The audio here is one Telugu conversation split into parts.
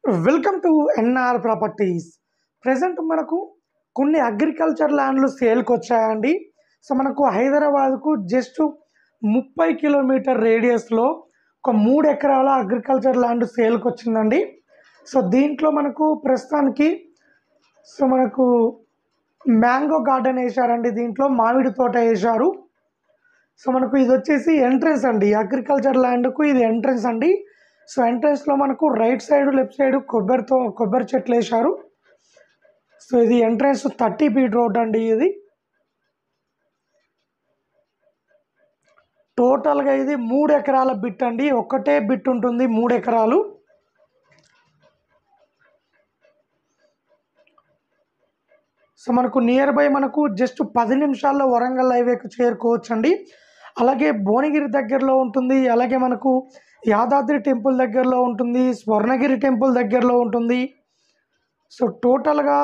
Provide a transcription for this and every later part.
Welcome to NR properties. Present మనకు కొన్ని అగ్రికల్చర్ ల్యాండ్లు సేల్కి వచ్చాయండి. సో మనకు హైదరాబాద్కు జస్ట్ 30 కిలోమీటర్ రేడియస్లో ఒక 3 ఎకరాల అగ్రికల్చర్ ల్యాండ్ సేల్కి వచ్చిందండి. సో దీంట్లో మనకు ప్రస్తుతానికి మనకు మ్యాంగో గార్డెన్ వేశారండి. దీంట్లో మామిడి తోట వేశారు. సో మనకు ఇది వచ్చేసి ఎంట్రన్స్ అండి. అగ్రికల్చర్ ల్యాండ్కు ఇది ఎంట్రన్స్ అండి. సో ఎంట్రన్స్లో మనకు రైట్ సైడ్ లెఫ్ట్ సైడ్ కొబ్బరి చెట్లు వేశారు. సో ఇది ఎంట్రన్స్ 30 ఫీట్ రోడ్ అండి. ఇది టోటల్గా ఇది 3 ఎకరాల బిట్ అండి. ఒకటే బిట్ ఉంటుంది 3 ఎకరాలు. సో మనకు నియర్ బై మనకు జస్ట్ 10 నిమిషాల్లో వరంగల్ హైవేకు చేరుకోవచ్చు అండి. అలాగే భువనగిరి దగ్గరలో ఉంటుంది. అలాగే మనకు యాదాద్రి టెంపుల్ దగ్గరలో ఉంటుంది. స్వర్ణగిరి టెంపుల్ దగ్గరలో ఉంటుంది. సో టోటల్గా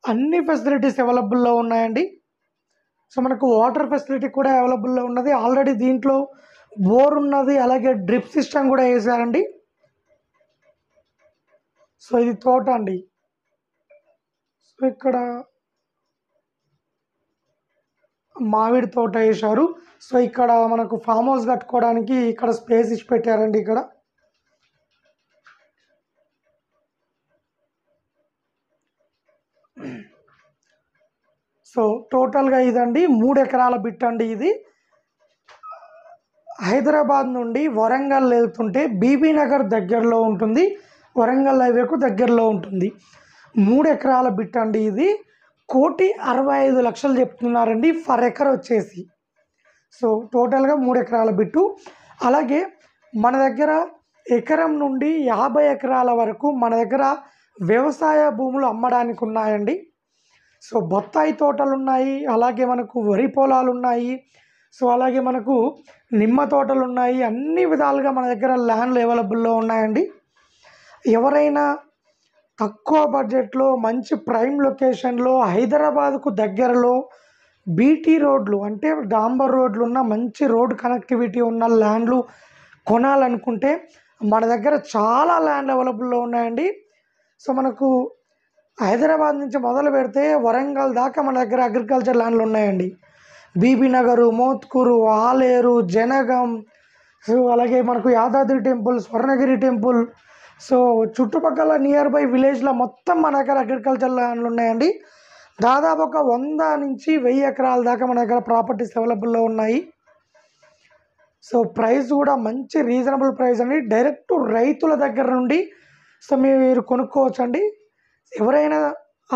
అన్ని ఫెసిలిటీస్ అవైలబుల్లో ఉన్నాయండి. సో మనకు వాటర్ ఫెసిలిటీ కూడా అవైలబుల్లో ఉన్నది. ఆల్రెడీ దీంట్లో బోర్ ఉన్నది. అలాగే డ్రిప్ సిస్టమ్ కూడా వేసారండి. సో ఇది తోట అండి. సో ఇక్కడ మామిడి తోట వేశారు. సో ఇక్కడ మనకు ఫామ్ హౌస్ కట్టుకోవడానికి ఇక్కడ స్పేస్ ఇచ్చి పెట్టారండి. ఇక్కడ సో టోటల్గా ఇదండి 3 ఎకరాల బిట్ అండి. ఇది హైదరాబాద్ నుండి వరంగల్ వెళ్తుంటే బీబీ నగర్ దగ్గరలో ఉంటుంది. వరంగల్ హైవేకు దగ్గరలో ఉంటుంది. 3 ఎకరాల బిట్ అండి. ఇది 1,65,00,000 చెప్తున్నారండి ఫర్ ఎకర్ వచ్చేసి. సో టోటల్గా 3 ఎకరాల బిట్టు. అలాగే మన దగ్గర ఎకరం నుండి 50 ఎకరాల వరకు మన దగ్గర వ్యవసాయ భూములు అమ్మడానికి ఉన్నాయండి. సో బత్తాయి తోటలు ఉన్నాయి. అలాగే మనకు వరి పొలాలు ఉన్నాయి. సో అలాగే మనకు నిమ్మ తోటలు ఉన్నాయి. అన్ని విధాలుగా మన దగ్గర ల్యాండ్లు అవైలబుల్లో ఉన్నాయండి. ఎవరైనా తక్కువ బడ్జెట్లో మంచి ప్రైమ్ లొకేషన్లో హైదరాబాద్కు దగ్గరలో బీటీ రోడ్లు అంటే డాంబర్ రోడ్లు ఉన్న మంచి రోడ్ కనెక్టివిటీ ఉన్న ల్యాండ్లు కొనాలనుకుంటే మన దగ్గర చాలా ల్యాండ్ అవైలబుల్లో ఉన్నాయండి. సో మనకు హైదరాబాద్ నుంచి మొదలు పెడితే వరంగల్ దాకా మన దగ్గర అగ్రికల్చర్ ల్యాండ్లు ఉన్నాయండి. బీబీ నగరు, మోత్కూరు, ఆలేరు, జనగం, సో అలాగే మనకు Yadadri temple, Swarnagiri temple, so చుట్టుపక్కల నియర్ బై విలేజ్లో మొత్తం మన దగ్గర అగ్రికల్చర్ ల్యాండ్లు ఉన్నాయండి. దాదాపు ఒక 100 నుంచి 1000 ఎకరాల దాకా మన దగ్గర ప్రాపర్టీస్ అవైలబుల్లో ఉన్నాయి. సో ప్రైస్ కూడా మంచి రీజనబుల్ ప్రైస్ అండి. డైరెక్ట్ రైతుల దగ్గర నుండి సో మీరు కొనుక్కోవచ్చు అండి. ఎవరైనా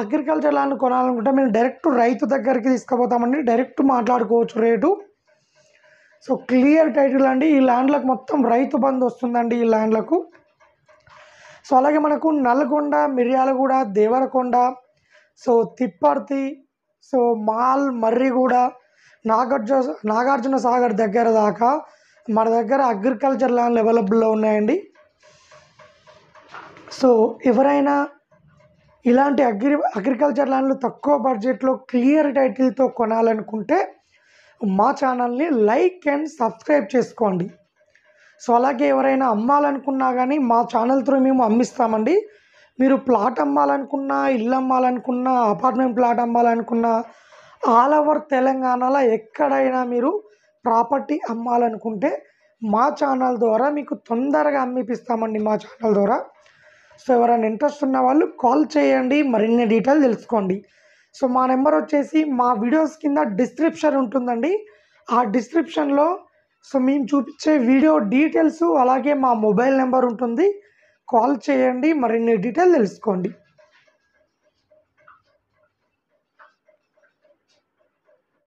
అగ్రికల్చర్ ల్యాండ్ కొనాలనుకుంటే మేము డైరెక్ట్ రైతు దగ్గరికి తీసుకుపోతామండి. డైరెక్ట్ మాట్లాడుకోవచ్చు రేటు. సో క్లియర్ టైటిల్ అండి. ఈ ల్యాండ్లకు మొత్తం రైతు బంధు వస్తుందండి ఈ ల్యాండ్లకు. సో అలాగే మనకు నల్గొండ, మిర్యాలగూడ, దేవరకొండ, సో తిప్పర్తి, సో మాల్, మర్రిగూడ, నాగార్జున సాగర్ దగ్గర దాకా మన దగ్గర అగ్రికల్చర్ ల్యాండ్లు అవైలబుల్లో ఉన్నాయండి. సో ఎవరైనా ఇలాంటి అగ్రికల్చర్ ల్యాండ్లు తక్కువ బడ్జెట్లో క్లియర్ టైటిల్తో కొనాలనుకుంటే మా ఛానల్ని లైక్ అండ్ సబ్స్క్రైబ్ చేసుకోండి. సో అలాగే ఎవరైనా అమ్మాలనుకున్నా కానీ మా ఛానల్ త్రూ మేము అమ్మిస్తామండి. మీరు ప్లాట్ అమ్మాలనుకున్నా, ఇల్లు అమ్మాలనుకున్నా, అపార్ట్మెంట్ ప్లాట్ అమ్మాలనుకున్నా, ఆల్ ఓవర్ తెలంగాణలో ఎక్కడైనా మీరు ప్రాపర్టీ అమ్మాలనుకుంటే మా ఛానల్ ద్వారా మీకు తొందరగా అమ్మిపిస్తామండి మా ఛానల్ ద్వారా. సో ఎవరైనా ఇంట్రెస్ట్ ఉన్న వాళ్ళు కాల్ చేయండి, మరిన్ని డీటెయిల్ తెలుసుకోండి. సో మా నెంబర్ వచ్చేసి మా వీడియోస్ కింద డిస్క్రిప్షన్ ఉంటుందండి. ఆ డిస్క్రిప్షన్లో సో మేము చూపించే వీడియో డీటెయిల్స్ అలాగే మా మొబైల్ నెంబర్ ఉంటుంది. కాల్ చేయండి, మరిన్ని డీటెయిల్ తెలుసుకోండి.